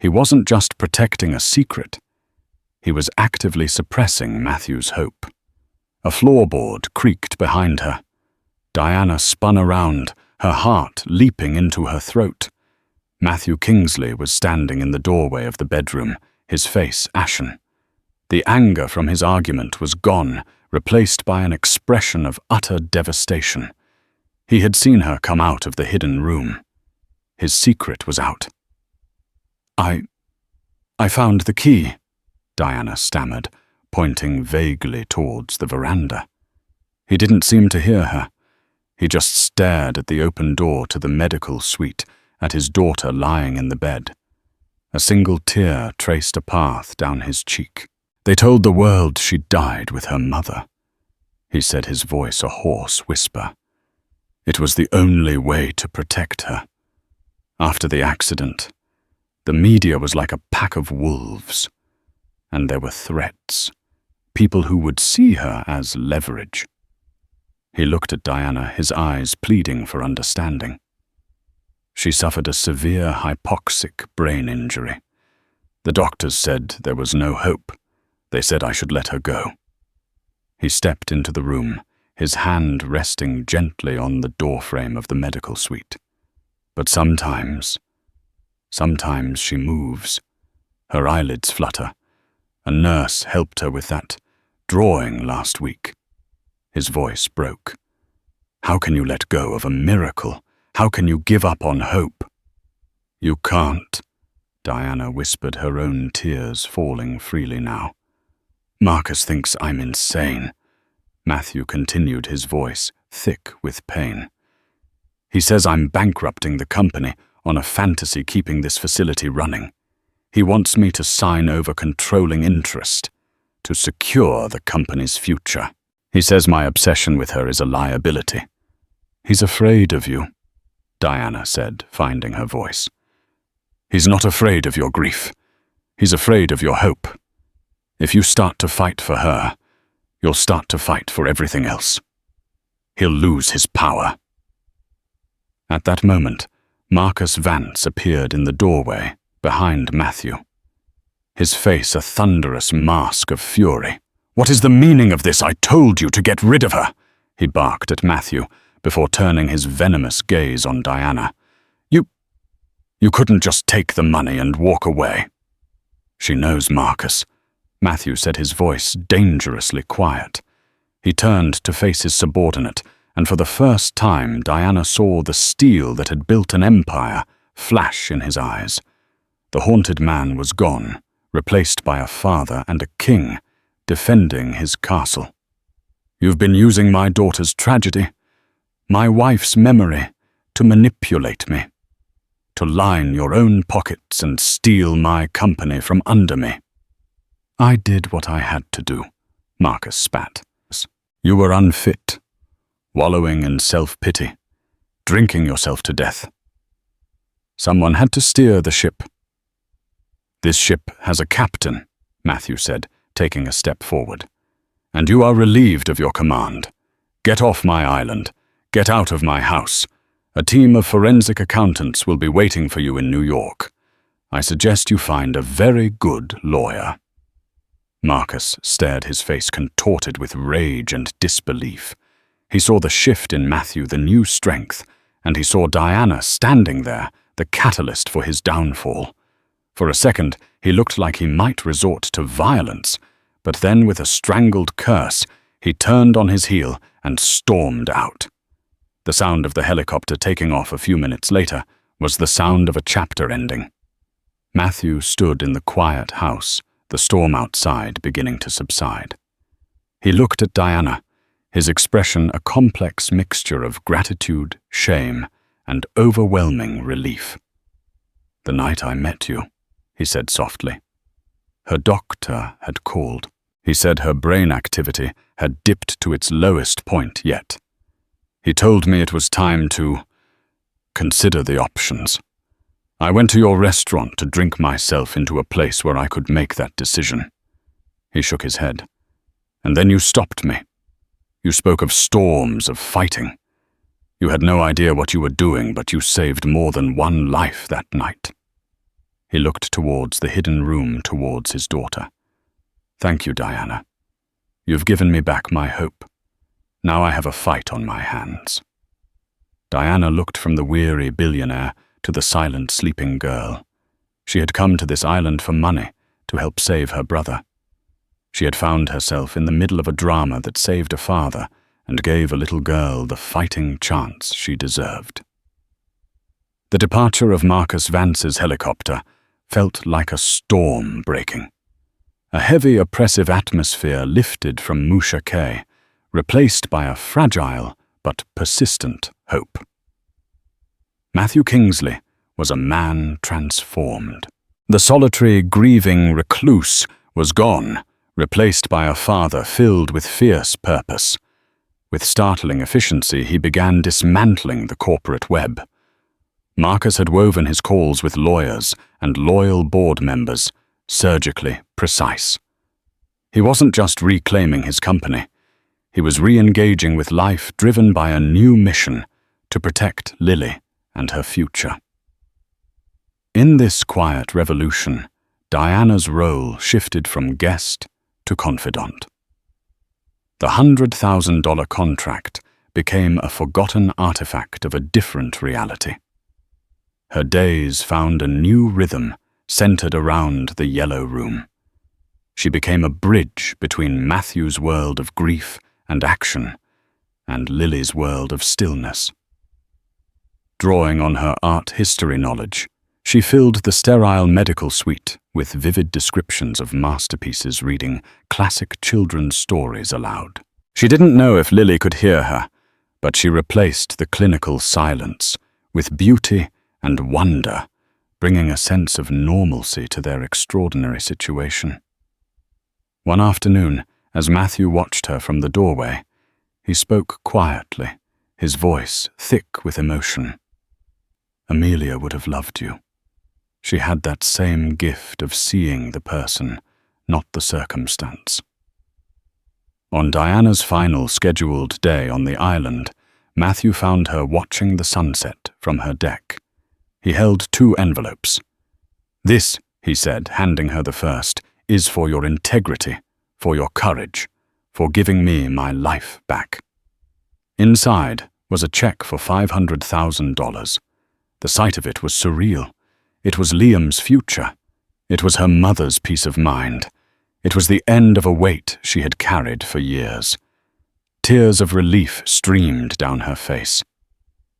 Speaker 1: He wasn't just protecting a secret. He was actively suppressing Matthew's hope. A floorboard creaked behind her. Diana spun around, her heart leaping into her throat. Matthew Kingsley was standing in the doorway of the bedroom, his face ashen. The anger from his argument was gone, replaced by an expression of utter devastation. He had seen her come out of the hidden room. His secret was out. I found the key," Diana stammered, pointing vaguely towards the veranda. He didn't seem to hear her. He just stared at the open door to the medical suite, at his daughter lying in the bed. A single tear traced a path down his cheek. They told the world she died with her mother. He said, his voice a hoarse whisper. It was the only way to protect her. After the accident, the media was like a pack of wolves, and there were threats, people who would see her as leverage. He looked at Diana, his eyes pleading for understanding. She suffered a severe hypoxic brain injury. The doctors said there was no hope. They said I should let her go. He stepped into the room, his hand resting gently on the doorframe of the medical suite. But sometimes she moves. Her eyelids flutter. A nurse helped her with that drawing last week. His voice broke. How can you let go of a miracle? How can you give up on hope? You can't, Diana whispered, her own tears falling freely now. Marcus thinks I'm insane. Matthew continued, his voice thick with pain. He says I'm bankrupting the company on a fantasy keeping this facility running. He wants me to sign over controlling interest to secure the company's future. He says my obsession with her is a liability. He's afraid of you, Diana said, finding her voice. He's not afraid of your grief. He's afraid of your hope. If you start to fight for her, you'll start to fight for everything else. He'll lose his power. At that moment, Marcus Vance appeared in the doorway behind Matthew. His face a thunderous mask of fury. What is the meaning of this? I told you to get rid of her, he barked at Matthew before turning his venomous gaze on Diana. You couldn't just take the money and walk away. She knows, Marcus, Matthew said, his voice dangerously quiet. He turned to face his subordinate, and for the first time Diana saw the steel that had built an empire flash in his eyes. The haunted man was gone, replaced by a father and a king, defending his castle. You've been using my daughter's tragedy, my wife's memory, to manipulate me, to line your own pockets and steal my company from under me. I did what I had to do, Marcus spat. You were unfit, wallowing in self-pity, drinking yourself to death. Someone had to steer the ship. This ship has a captain, Matthew said, taking a step forward. And you are relieved of your command. Get off my island. Get out of my house. A team of forensic accountants will be waiting for you in New York. I suggest you find a very good lawyer. Marcus stared, his face contorted with rage and disbelief. He saw the shift in Matthew, the new strength, and he saw Diana standing there, the catalyst for his downfall. For a second, he looked like he might resort to violence, but then with a strangled curse, he turned on his heel and stormed out. The sound of the helicopter taking off a few minutes later was the sound of a chapter ending. Matthew stood in the quiet house, the storm outside beginning to subside. He looked at Diana, his expression a complex mixture of gratitude, shame, and overwhelming relief. The night I met you, he said softly. Her doctor had called. He said her brain activity had dipped to its lowest point yet. He told me it was time to consider the options. I went to your restaurant to drink myself into a place where I could make that decision. He shook his head. And then you stopped me. You spoke of storms, of fighting. You had no idea what you were doing, but you saved more than one life that night. He looked towards the hidden room towards his daughter. Thank you, Diana. You've given me back my hope. Now I have a fight on my hands. Diana looked from the weary billionaire to the silent, sleeping girl. She had come to this island for money, to help save her brother. She had found herself in the middle of a drama that saved a father and gave a little girl the fighting chance she deserved. The departure of Marcus Vance's helicopter felt like a storm breaking. A heavy, oppressive atmosphere lifted from Musha Cay, replaced by a fragile, but persistent hope. Matthew Kingsley was a man transformed. The solitary, grieving recluse was gone, replaced by a father filled with fierce purpose. With startling efficiency, he began dismantling the corporate web. Marcus had woven his calls with lawyers and loyal board members, surgically precise. He wasn't just reclaiming his company. He was re-engaging with life driven by a new mission to protect Lily and her future. In this quiet revolution, Diana's role shifted from guest to confidant. The $100,000 contract became a forgotten artifact of a different reality. Her days found a new rhythm centered around the yellow room. She became a bridge between Matthew's world of grief and action and Lily's world of stillness. Drawing on her art history knowledge, she filled the sterile medical suite with vivid descriptions of masterpieces, reading classic children's stories aloud. She didn't know if Lily could hear her, but she replaced the clinical silence with beauty and wonder, bringing a sense of normalcy to their extraordinary situation. One afternoon, as Matthew watched her from the doorway, he spoke quietly, his voice thick with emotion. "Amelia would have loved you. She had that same gift of seeing the person, not the circumstance." On Diana's final scheduled day on the island, Matthew found her watching the sunset from her deck. He held 2 envelopes. "This," he said, handing her the first, "is for your integrity, for your courage, for giving me my life back." Inside was a check for $500,000. The sight of it was surreal. It was Liam's future. It was her mother's peace of mind. It was the end of a weight she had carried for years. Tears of relief streamed down her face.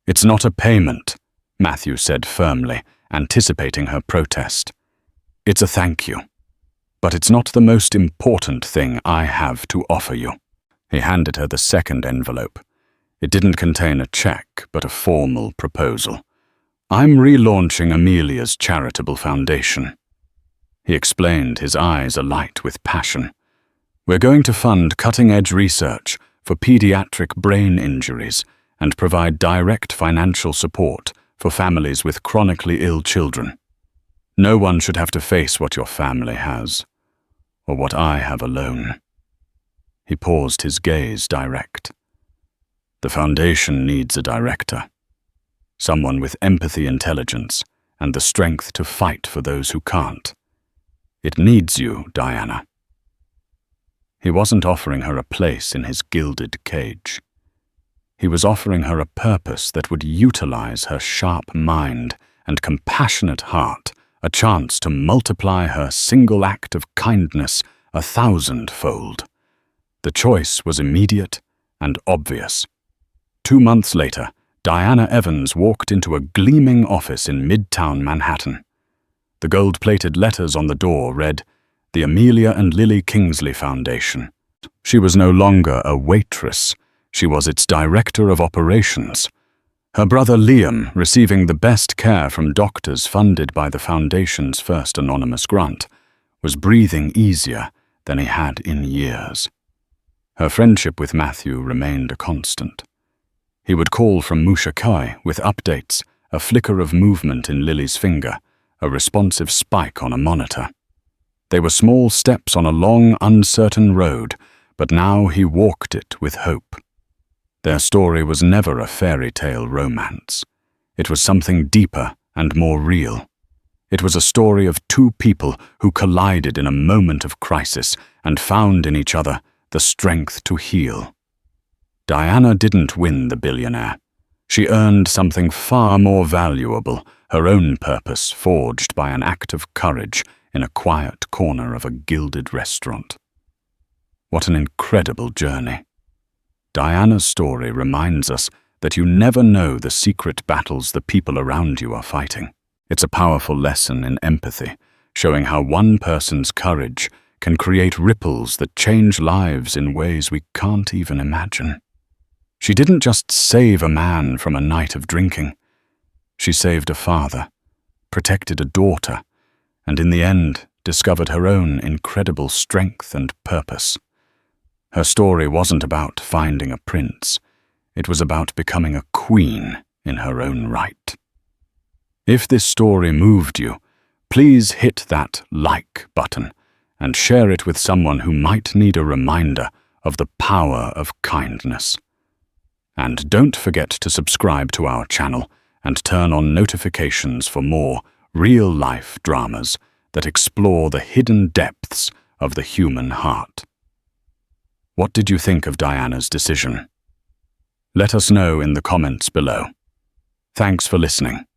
Speaker 1: "It's not a payment," Matthew said firmly, anticipating her protest. "It's a thank you. But it's not the most important thing I have to offer you." He handed her the second envelope. It didn't contain a check, but a formal proposal. "I'm relaunching Amelia's charitable foundation." He explained, his eyes alight with passion. "We're going to fund cutting-edge research for pediatric brain injuries and provide direct financial support for families with chronically ill children. No one should have to face what your family has, or what I have alone." He paused, his gaze direct. "The foundation needs a director. Someone with empathy, intelligence, and the strength to fight for those who can't. It needs you, Diana." He wasn't offering her a place in his gilded cage. He was offering her a purpose that would utilize her sharp mind and compassionate heart, a chance to multiply her single act of kindness 1,000-fold. The choice was immediate and obvious. 2 months later, Diana Evans walked into a gleaming office in Midtown Manhattan. The gold-plated letters on the door read, "The Amelia and Lily Kingsley Foundation." She was no longer a waitress. She was its director of operations. Her brother Liam, receiving the best care from doctors funded by the foundation's first anonymous grant, was breathing easier than he had in years. Her friendship with Matthew remained a constant. He would call from Musha Kai with updates, a flicker of movement in Lily's finger, a responsive spike on a monitor. They were small steps on a long, uncertain road, but now he walked it with hope. Their story was never a fairy tale romance. It was something deeper and more real. It was a story of 2 people who collided in a moment of crisis and found in each other the strength to heal. Diana didn't win the Billionaire. She earned something far more valuable, her own purpose forged by an act of courage in a quiet corner of a gilded restaurant. What an incredible journey. Diana's story reminds us that you never know the secret battles the people around you are fighting. It's a powerful lesson in empathy, showing how one person's courage can create ripples that change lives in ways we can't even imagine. She didn't just save a man from a night of drinking. She saved a father, protected a daughter, and in the end discovered her own incredible strength and purpose. Her story wasn't about finding a prince. It was about becoming a queen in her own right. If this story moved you, please hit that like button and share it with someone who might need a reminder of the power of kindness. And don't forget to subscribe to our channel and turn on notifications for more real-life dramas that explore the hidden depths of the human heart. What did you think of Diana's decision? Let us know in the comments below. Thanks for listening.